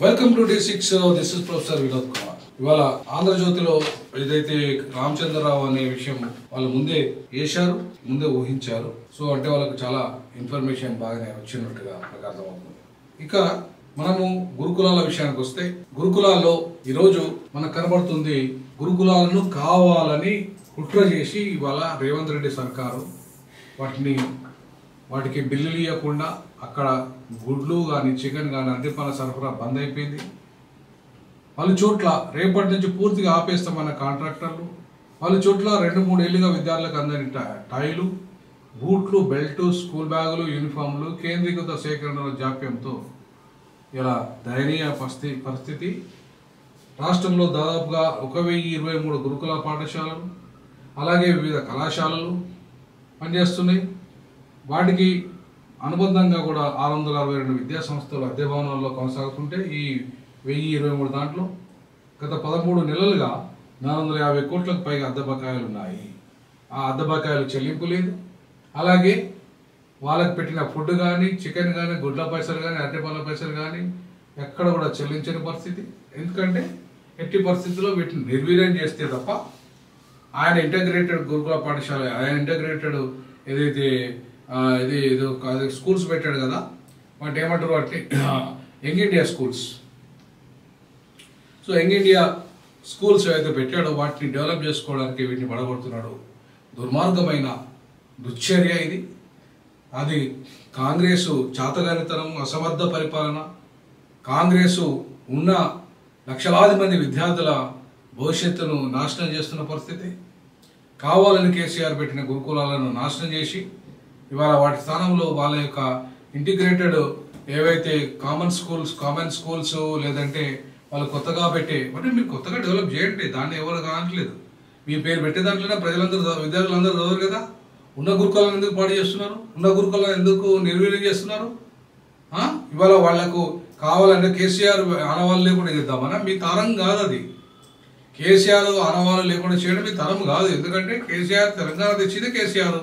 Welcome to D6. This is professor Vinod Kumar. ఇవాళ ఆంధ్రజ్యోతిలో ఏదైతే రామచంద్రరావు అనే విషయం వాళ్ళు ముందే వేశారు, ముందే ఊహించారు. సో అంటే వాళ్ళకు చాలా ఇన్ఫర్మేషన్ బాగానే వచ్చినట్టుగా నాకు అర్థమవుతుంది. ఇక మనము గురుకులాల విషయానికి వస్తే, గురుకులాల్లో ఈరోజు మనకు కనబడుతుంది గురుకులాలను కావాలని కుట్ర చేసి ఇవాళ రేవంత్ రెడ్డి సర్కారు వాటికి బిల్లులు ఇవ్వకుండా అక్కడ గుడ్లు కానీ చికెన్ కానీ అద్దెపన సరఫరా బంద్ అయిపోయింది. వాళ్ళ చోట్ల రేపటి నుంచి పూర్తిగా ఆపేస్తామన్న కాంట్రాక్టర్లు, వాళ్ళ చోట్ల 2-3 ఏళ్ళుగా విద్యార్థులకు అందని టైలు, బూట్లు, బెల్టు, స్కూల్ బ్యాగులు, యూనిఫామ్లు కేంద్రీకృత సేకరణల జాప్యంతో ఇలా దయనీయ పరిస్థితి. రాష్ట్రంలో దాదాపుగా 1023 గురుకుల పాఠశాలలు అలాగే వివిధ కళాశాలలు పనిచేస్తున్నాయి. వాటికి అనుబంధంగా కూడా 662 విద్యా సంస్థలు అద్దె భవనాల్లో కొనసాగుతుంటే ఈ 1023 దాంట్లో గత 13 నెలలుగా 450 కోట్లకు పైగా అద్దె బకాయిలు ఉన్నాయి. ఆ అద్దె బకాయిలు చెల్లింపు లేదు. అలాగే వాళ్ళకి పెట్టిన ఫుడ్ కానీ, చికెన్ కానీ, గుడ్ల పైసలు కానీ, అద్దె పనుల పైసలు కానీ ఎక్కడ కూడా చెల్లించని పరిస్థితి. ఎందుకంటే ఎట్టి పరిస్థితుల్లో వీటిని నిర్వీర్యం చేస్తే తప్ప ఆయన ఇంటగ్రేటెడ్ గురుకుల పాఠశాల, ఆయన ఇంటగ్రేటెడ్ ఏదైతే ఇది స్కూల్స్ పెట్టాడు కదా, వాటి ఏమంటారు, వాటిని young India schools. So young India schools ఏదైతే పెట్టాడో వాటిని డెవలప్ చేసుకోవడానికి వీటిని పడగొడుతున్నాడు. దుర్మార్గమైన దుశ్చర్య ఇది. అది కాంగ్రెసు చాతగానితనం, అసమర్థ పరిపాలన. కాంగ్రెసు ఉన్న లక్షలాది మంది విద్యార్థుల భవిష్యత్తును నాశనం చేస్తున్న పరిస్థితి. కావాలని కేసీఆర్ పెట్టిన గురుకులాలను నాశనం చేసి ఇవాళ వాటి స్థానంలో వాళ్ళ యొక్క ఇంటిగ్రేటెడ్ ఏవైతే కామన్ స్కూల్స్ లేదంటే వాళ్ళు కొత్తగా పెట్టే అంటే మీరు కొత్తగా డెవలప్ చేయండి, దాన్ని ఎవరు కానట్లేదు. మీ పేరు పెట్టే దాంట్లోనే విద్యార్థులందరూ చదవరు కదా. ఉన్న గురుకులను ఎందుకు పాడు చేస్తున్నారు? ఉన్న గురుకులను ఎందుకు నిర్వీర్యం చేస్తున్నారు? ఇవాళ వాళ్లకు కావాలంటే కేసీఆర్ ఆనవాళ్ళు లేకుండా చేద్దామన్నా మీ తరం కాదు అది. కేసీఆర్ ఆనవాళ్ళు లేకుండా చేయడం మీ తరం కాదు. ఎందుకంటే కేసీఆర్ తెలంగాణ తెచ్చిందే కేసీఆర్.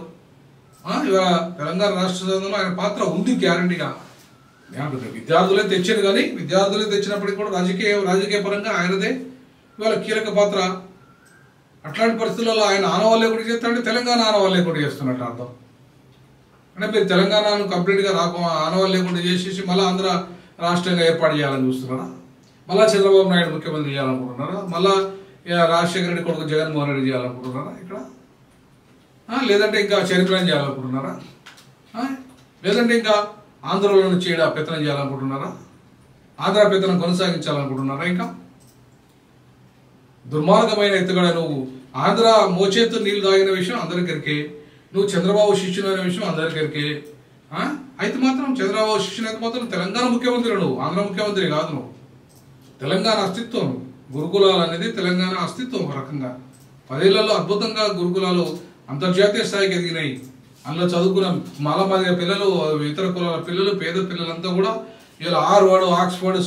ఇవాళ తెలంగాణ రాష్ట్ర సభలో ఆయన పాత్ర ఉంది గ్యారంటీగా. విద్యార్థులే తెచ్చారు, కానీ విద్యార్థులే తెచ్చినప్పటికీ కూడా రాజకీయ పరంగా ఆయనదే ఇవాళ కీలక పాత్ర. అట్లాంటి పరిస్థితులలో ఆయన ఆనవాళ్ళు లేకుండా చేస్తాడంటే తెలంగాణ ఆనవాళ్ళు లేకుండా చేస్తున్నట్టు అర్థం. అంటే మీరు తెలంగాణను కంప్లీట్గా ఆనవాళ్ళు లేకుండా చేసేసి మళ్ళీ ఆంధ్ర రాష్ట్రంగా ఏర్పాటు చేయాలని చూస్తున్నారా? మళ్ళా చంద్రబాబు నాయుడు ముఖ్యమంత్రి చేయాలనుకుంటున్నారా? మళ్ళా రాజశేఖర రెడ్డి కొడుకు జగన్మోహన్ రెడ్డి చేయాలనుకుంటున్నారా ఇక్కడ? లేదంటే ఇంకా చరిత్రను చేయాలనుకుంటున్నారా? లేదంటే ఇంకా ఆంధ్రలో నుంచి పెత్తనం చేయాలనుకుంటున్నారా? ఆంధ్ర పెత్తనం కొనసాగించాలనుకుంటున్నారా? ఇంకా దుర్మార్గమైన ఎత్తుగడ. నువ్వు ఆంధ్ర మోచేతు నీళ్లు తాగిన విషయం అందరికరికే, నువ్వు చంద్రబాబు శిష్యుడు అనే విషయం అందరికరికే. అయితే మాత్రం చంద్రబాబు శిష్యుని అయితే మాత్రం తెలంగాణ ముఖ్యమంత్రి, నువ్వు ఆంధ్ర ముఖ్యమంత్రి కాదు. నువ్వు తెలంగాణ అస్తిత్వం, గురుకులాలు అనేది తెలంగాణ అస్తిత్వం. ఒక రకంగా 10 ఏళ్లలో అద్భుతంగా గురుకులాలు అంతర్జాతీయ స్థాయికి ఎదిగినాయి. అందులో చదువుకున్న మలమంది పిల్లలు, ఇతర కులాల పిల్లలు, పేద పిల్లలంతా కూడా ఇలా హార్వర్డ్, ఆక్స్ఫర్డ్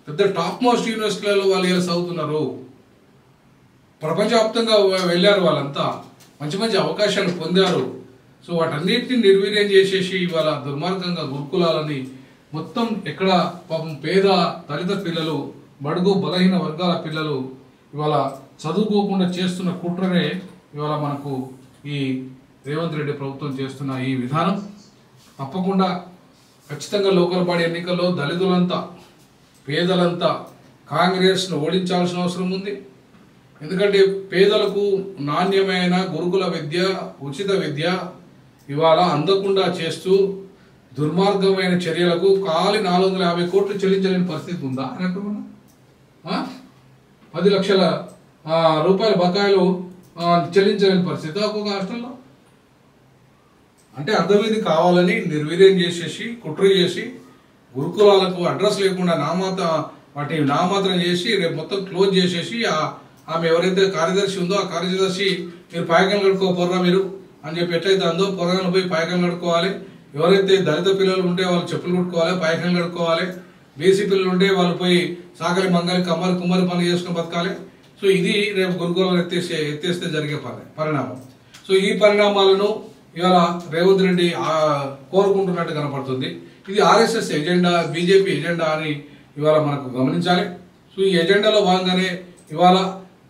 పెద్ద టాప్ మోస్ట్ యూనివర్సిటీలలో వాళ్ళు ఇలా చదువుతున్నారు. ప్రపంచవ్యాప్తంగా వెళ్ళారు. వాళ్ళంతా మంచి మంచి అవకాశాలు పొందారు. సో వాటన్నిటిని నిర్వీర్యం చేసేసి ఇవాళ దుర్మార్గంగా గురుకులాలని మొత్తం ఎక్కడ పాపం పేద దళిత పిల్లలు, బడుగు బలహీన వర్గాల పిల్లలు ఇవాళ చదువుకోకుండా చేస్తున్న కుట్రనే ఇవాళ మనకు ఈ రేవంత్ రెడ్డి ప్రభుత్వం చేస్తున్న ఈ విధానం. తప్పకుండా ఖచ్చితంగా లోకల్ బాడీ ఎన్నికల్లో దళితులంతా, పేదలంతా కాంగ్రెస్ను ఓడించాల్సిన అవసరం ఉంది. ఎందుకంటే పేదలకు నాణ్యమైన గురుకుల విద్య, ఉచిత విద్య ఇవాళ అందకుండా చేస్తూ దుర్మార్గమైన చర్యలకు 450 కోట్లు చెల్లించలేని పరిస్థితి ఉందా? అనుకున్నా 10 లక్షల రూపాయల బకాయిలు చెల్లించలేని పరిస్థితి ఒక్కొక్క హాస్టల్లో. అంటే అర్థం ఇది కావాలని నిర్వీర్యం చేసేసి కుట్ర చేసి గురుకులాలకు అడ్రస్ లేకుండా వాటి నామాత్రం చేసి రేపు మొత్తం క్లోజ్ చేసేసి ఆమె ఎవరైతే కార్యదర్శి ఉందో ఆ కార్యదర్శి మీరు పాయకం కడుక్కోపోర్రా మీరు అని చెప్పి ఎట్లయితే అందో పొరగాను పోయి పాయకం కడుక్కోవాలి. ఎవరైతే దళిత పిల్లలు ఉంటే వాళ్ళు చెప్పులు కుట్టుకోవాలి, పాయకం కడుక్కోవాలి. బీసీ పిల్లలు ఉంటే వాళ్ళు పోయి సాకలి మంగలి కుమ్మరి పని చేసుకుని బతకాలి. సో ఇది రేపు గురుకులాలు ఎత్తేస్తే జరిగే పరిణామం. సో ఈ పరిణామాలను ఇవాళ రేవంత్ రెడ్డి కోరుకుంటున్నట్టు కనపడుతుంది. ఇది ఆర్ఎస్ఎస్ ఎజెండా, బీజేపీ ఎజెండా అని ఇవాళ మనకు గమనించాలి. సో ఈ ఎజెండాలో భాగంగానే ఇవాళ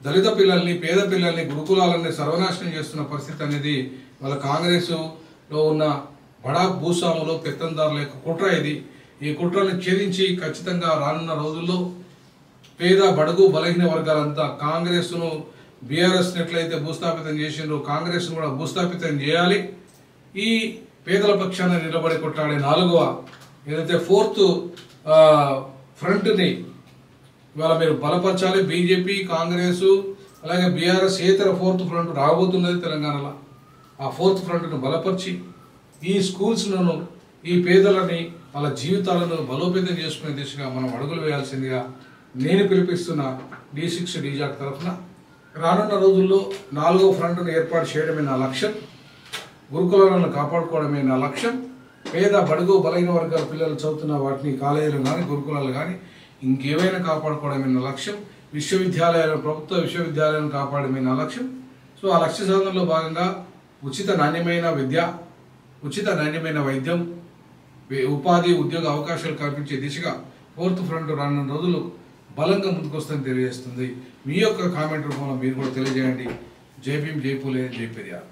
దళిత పిల్లల్ని, పేద పిల్లల్ని, గురుకులాలని సర్వనాశనం చేస్తున్న పరిస్థితి అనేది వాళ్ళ కాంగ్రెస్లో ఉన్న బడా భూస్వాములు, పెత్తందారుల యొక్క కుట్ర ఇది. ఈ కుట్రను ఛేదించి ఖచ్చితంగా రానున్న రోజుల్లో పేద, బడుగు, బలహీన వర్గాలంతా కాంగ్రెస్ను, బీఆర్ఎస్ని ఎట్లయితే భూస్థాపితం చేసిండ్రో కాంగ్రెస్ను కూడా భూస్థాపితం చేయాలి. ఈ పేదల పక్షాన నిలబడి కొట్లాడే 4వ ఏదైతే 4th ఫ్రంట్ని ఇవాళ మీరు బలపరచాలి. బీజేపీ, కాంగ్రెస్ అలాగే బీఆర్ఎస్ ఏతర 4th ఫ్రంట్ రాబోతున్నది తెలంగాణలో. ఆ 4th ఫ్రంట్ను బలపరిచి ఈ స్కూల్స్లను, ఈ పేదలని, వాళ్ళ జీవితాలను బలోపేతం చేసుకునే దిశగా మనం అడుగులు వేయాల్సిందిగా నేను పిలిపిస్తున్న D6 డీజాక్ తరఫున. రానున్న రోజుల్లో 4వ ఫ్రంట్ను ఏర్పాటు చేయడమే నా లక్ష్యం. గురుకులాలను కాపాడుకోవడమే నా లక్ష్యం. పేద, బడుగు, బలహీన వర్గాల పిల్లలు చదువుతున్న వాటిని కాలేజీలు కానీ, గురుకులాలు కానీ ఇంకేమైనా కాపాడుకోవడమే నా లక్ష్యం. విశ్వవిద్యాలయాలను, ప్రభుత్వ విశ్వవిద్యాలయాలను కాపాడమే నా లక్ష్యం. సో ఆ లక్ష్య సాధనలో భాగంగా ఉచిత నాణ్యమైన విద్య, ఉచిత నాణ్యమైన వైద్యం, ఉపాధి, ఉద్యోగ అవకాశాలు కల్పించే దిశగా 4th ఫ్రంట్ రానున్న రోజులు బలంగా ముందుకొస్తుందని తెలియజేస్తుంది. మీ యొక్క కామెంట్ రూపంలో మీరు కూడా తెలియజేయండి. జై భీమ్, జై పూలే, జై పెరియార్.